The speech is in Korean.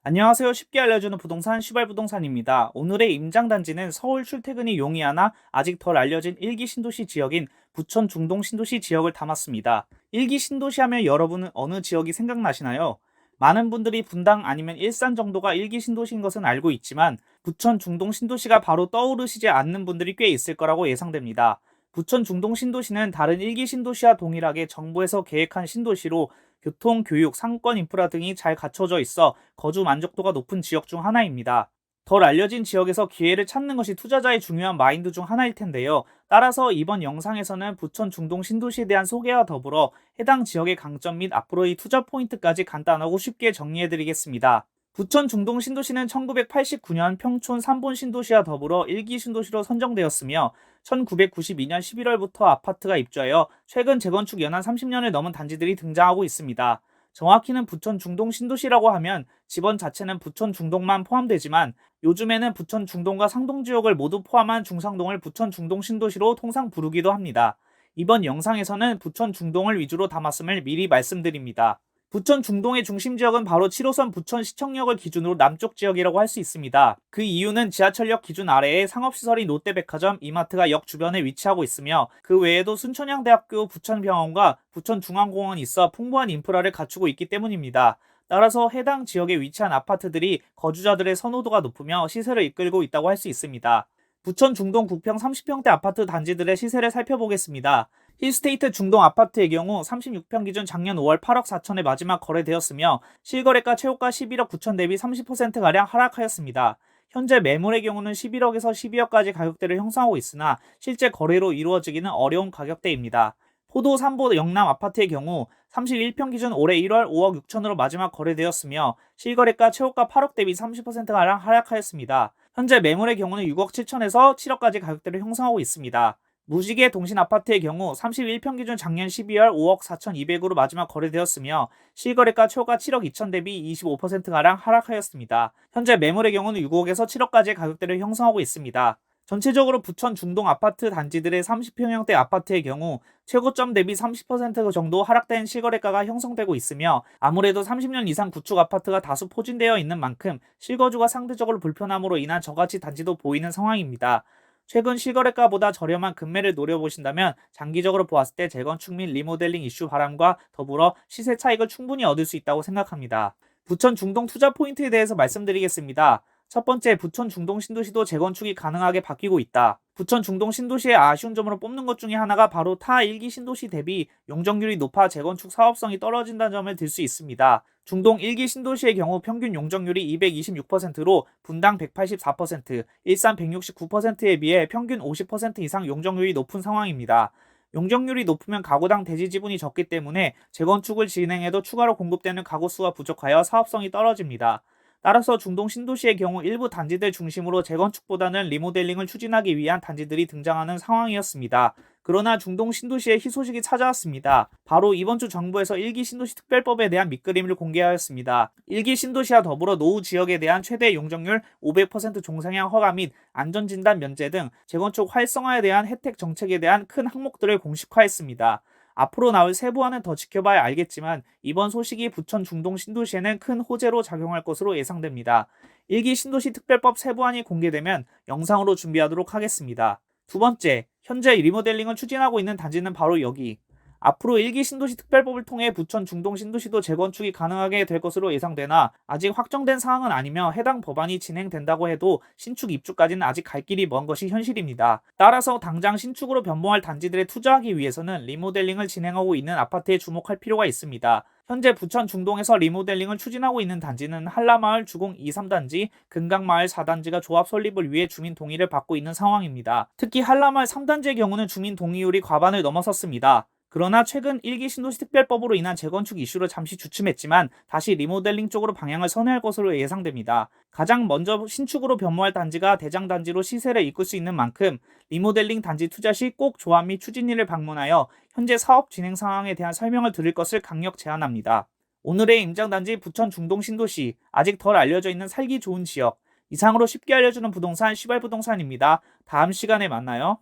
안녕하세요. 쉽게 알려주는 부동산 시발부동산입니다. 오늘의 임장단지는 서울 출퇴근이 용이하나 아직 덜 알려진 1기 신도시 지역인 부천 중동 신도시 지역을 담았습니다. 1기 신도시 하면 여러분은 어느 지역이 생각나시나요? 많은 분들이 분당 아니면 일산 정도가 1기 신도시인 것은 알고 있지만 부천 중동 신도시가 바로 떠오르시지 않는 분들이 꽤 있을 거라고 예상됩니다. 부천 중동 신도시는 다른 1기 신도시와 동일하게 정부에서 계획한 신도시로 교통, 교육, 상권 인프라 등이 잘 갖춰져 있어 거주 만족도가 높은 지역 중 하나입니다. 덜 알려진 지역에서 기회를 찾는 것이 투자자의 중요한 마인드 중 하나일 텐데요. 따라서 이번 영상에서는 부천 중동 신도시에 대한 소개와 더불어 해당 지역의 강점 및 앞으로의 투자 포인트까지 간단하고 쉽게 정리해드리겠습니다. 부천 중동 신도시는 1989년 평촌 3본 신도시와 더불어 1기 신도시로 선정되었으며 1992년 11월부터 아파트가 입주하여 최근 재건축 연한 30년을 넘은 단지들이 등장하고 있습니다. 정확히는 부천 중동 신도시라고 하면 지번 자체는 부천 중동만 포함되지만 요즘에는 부천 중동과 상동 지역을 모두 포함한 중상동을 부천 중동 신도시로 통상 부르기도 합니다. 이번 영상에서는 부천 중동을 위주로 담았음을 미리 말씀드립니다. 부천 중동의 중심 지역은 바로 7호선 부천시청역을 기준으로 남쪽 지역이라고 할 수 있습니다. 그 이유는 지하철역 기준 아래에 상업시설인 롯데백화점, 이마트가 역 주변에 위치하고 있으며 그 외에도 순천향대학교 부천병원과 부천중앙공원이 있어 풍부한 인프라를 갖추고 있기 때문입니다. 따라서 해당 지역에 위치한 아파트들이 거주자들의 선호도가 높으며 시세를 이끌고 있다고 할 수 있습니다. 부천 중동 9평 30평대 아파트 단지들의 시세를 살펴보겠습니다. 힐스테이트 중동 아파트의 경우 36평 기준 작년 5월 8억 4천에 마지막 거래되었으며 실거래가 최고가 11억 9천 대비 30%가량 하락하였습니다. 현재 매물의 경우는 11억에서 12억까지 가격대를 형성하고 있으나 실제 거래로 이루어지기는 어려운 가격대입니다. 포도 3보 영남 아파트의 경우 31평 기준 올해 1월 5억 6천으로 마지막 거래되었으며 실거래가 최고가 8억 대비 30%가량 하락하였습니다. 현재 매물의 경우는 6억 7천에서 7억까지 가격대를 형성하고 있습니다. 무지개 동신 아파트의 경우 31평 기준 작년 12월 5억 4,200으로 마지막 거래되었으며 실거래가 최고가 7억 2천 대비 25%가량 하락하였습니다. 현재 매물의 경우는 6억에서 7억까지의 가격대를 형성하고 있습니다. 전체적으로 부천 중동 아파트 단지들의 30평형대 아파트의 경우 최고점 대비 30% 정도 하락된 실거래가가 형성되고 있으며 아무래도 30년 이상 구축 아파트가 다수 포진되어 있는 만큼 실거주가 상대적으로 불편함으로 인한 저가치 단지도 보이는 상황입니다. 최근 실거래가보다 저렴한 금매를 노려보신다면 장기적으로 보았을 때 재건축 및 리모델링 이슈 바람과 더불어 시세 차익을 충분히 얻을 수 있다고 생각합니다. 부천 중동 투자 포인트에 대해서 말씀드리겠습니다. 첫 번째, 부천 중동 신도시도 재건축이 가능하게 바뀌고 있다. 부천 중동 신도시의 아쉬운 점으로 뽑는 것 중에 하나가 바로 타 1기 신도시 대비 용적률이 높아 재건축 사업성이 떨어진다는 점을 들 수 있습니다. 중동 1기 신도시의 경우 평균 용적률이 220%로 분당 184%, 일산 169%에 비해 평균 50% 이상 용적률이 높은 상황입니다. 용적률이 높으면 가구당 대지 지분이 적기 때문에 재건축을 진행해도 추가로 공급되는 가구 수가 부족하여 사업성이 떨어집니다. 따라서 중동 신도시의 경우 일부 단지들 중심으로 재건축보다는 리모델링을 추진하기 위한 단지들이 등장하는 상황이었습니다. 그러나 중동 신도시의 희소식이 찾아왔습니다. 바로 이번 주 정부에서 1기 신도시 특별법에 대한 밑그림을 공개하였습니다. 1기 신도시와 더불어 노후 지역에 대한 최대 용적률 500% 종상향 허가 및 안전진단 면제 등 재건축 활성화에 대한 혜택 정책에 대한 큰 항목들을 공식화했습니다. 앞으로 나올 세부화는 더 지켜봐야 알겠지만 이번 소식이 부천 중동 신도시에는 큰 호재로 작용할 것으로 예상됩니다. 1기 신도시 특별법 세부안이 공개되면 영상으로 준비하도록 하겠습니다. 두 번째, 현재 리모델링을 추진하고 있는 단지는 바로 여기. 앞으로 1기 신도시 특별법을 통해 부천 중동 신도시도 재건축이 가능하게 될 것으로 예상되나 아직 확정된 사항은 아니며 해당 법안이 진행된다고 해도 신축 입주까지는 아직 갈 길이 먼 것이 현실입니다. 따라서 당장 신축으로 변모할 단지들에 투자하기 위해서는 리모델링을 진행하고 있는 아파트에 주목할 필요가 있습니다. 현재 부천 중동에서 리모델링을 추진하고 있는 단지는 한라마을 주공 2, 3단지, 금강마을 4단지가 조합 설립을 위해 주민 동의를 받고 있는 상황입니다. 특히 한라마을 3단지의 경우는 주민 동의율이 과반을 넘어섰습니다. 그러나 최근 1기 신도시 특별법으로 인한 재건축 이슈로 잠시 주춤했지만 다시 리모델링 쪽으로 방향을 선회할 것으로 예상됩니다. 가장 먼저 신축으로 변모할 단지가 대장 단지로 시세를 이끌 수 있는 만큼 리모델링 단지 투자 시 꼭 조합 및 추진위를 방문하여 현재 사업 진행 상황에 대한 설명을 드릴 것을 강력 제안합니다. 오늘의 임장단지 부천 중동 신도시, 아직 덜 알려져 있는 살기 좋은 지역. 이상으로 쉽게 알려주는 부동산 시발부동산입니다. 다음 시간에 만나요.